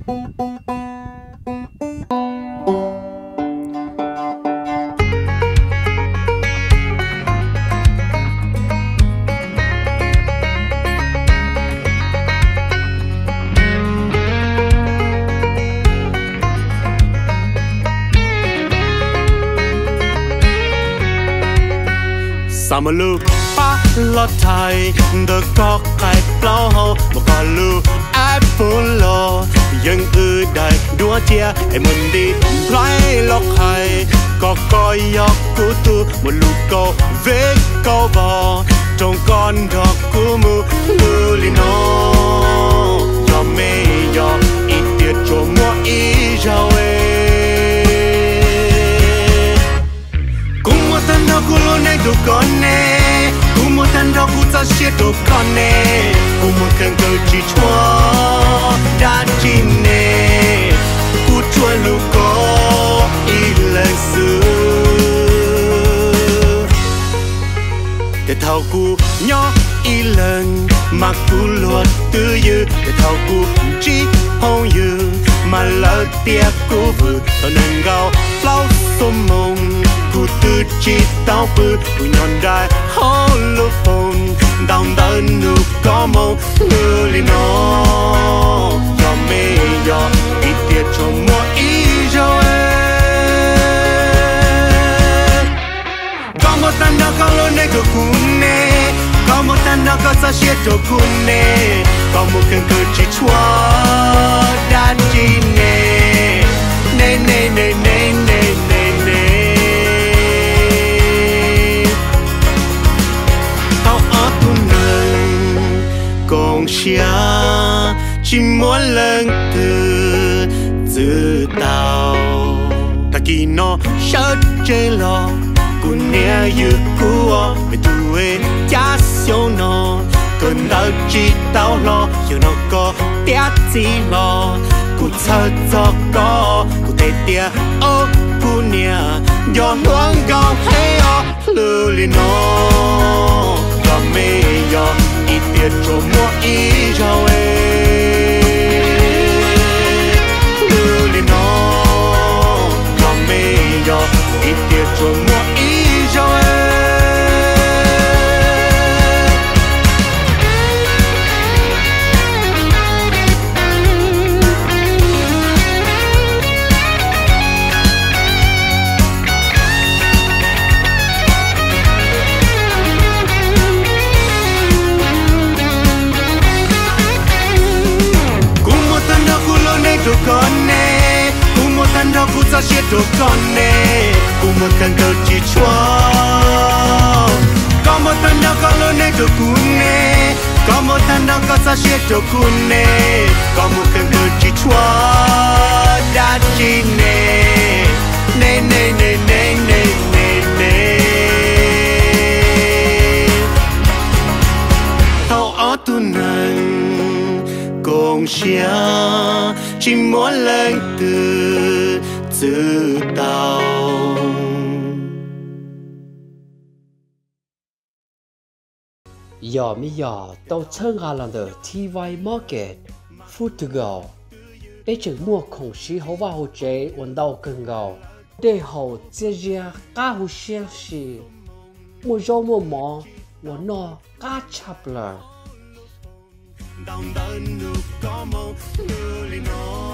Summer look pa lo thai the có cái plau ho một con lu apple lo dân ư đại đua chia em muốn đi lái lọc hay có coi giọt của tu một lu câu vết câu bò trong con đọt của mưa li nó do mê do ít tiệt cho mua ý giàu cô lo này đồ con nè, cô muốn thân đó cô ta sẽ đồ con nè, cô muốn cần cơ chỉ cho đã chỉ nè, cô cho lu có ý lần xưa, để thao cô nhỏ ý lần mà cô luật tư dư, để thao cô chỉ hông dư mà lỡ tiếc cô vừa, tao nên gạo lau xôm mông. Cô tư chỉ tao bự, cô nhon đai hó lô phong, đau đớn nụ có màu ngư li nó, do mê do ít tiệt cho mua ý cho em. Có một tan đó có lối này của cô nè, có một tan đó có sao chết cho cô nè, có một cơn cơ chỉ chua đã chỉ nè, nè nè nè nè nè nè. Con xia chỉ muốn lần từ tao ta kỳ nó sợ trên lo cũng nhẹ như cua về tuổi cha siêu nó cơn đau chỉ tao lo giờ nó có tiếc gì lo cũng sợ cho có cũng thấy tiếc ô cũng nhẹ do loang gạo hay ó lừa li nó do mê do ít tiền cho mua ý cho em đưa lên nó cho mê do ít tiền cho mua ý cho em. Đồ con nè, cùng một thân đó cũng sao chết đồ con nè, cùng một cần cơ chỉ cho, có một thân đó có lối này đồ cún nè, có một thân đó có sao chết đồ cún nè, có một cần cơ chỉ cho, đã chỉ nè, nè nè nè nè nè nè nè, thâu ó tu nâng cùng chia. Chỉ muốn lên từ tao. Giờ mi giờ tao chân gà lần đầu TY Market Food to go. Để chừng mua khổng sĩ hậu và hậu chế ổn đau cần gạo. Để hậu chế ra cá hậu xeo xì. Mua rau mua mỏ ổn nó cá chắp lờ. Đau đớn nụ có màu ngư li nó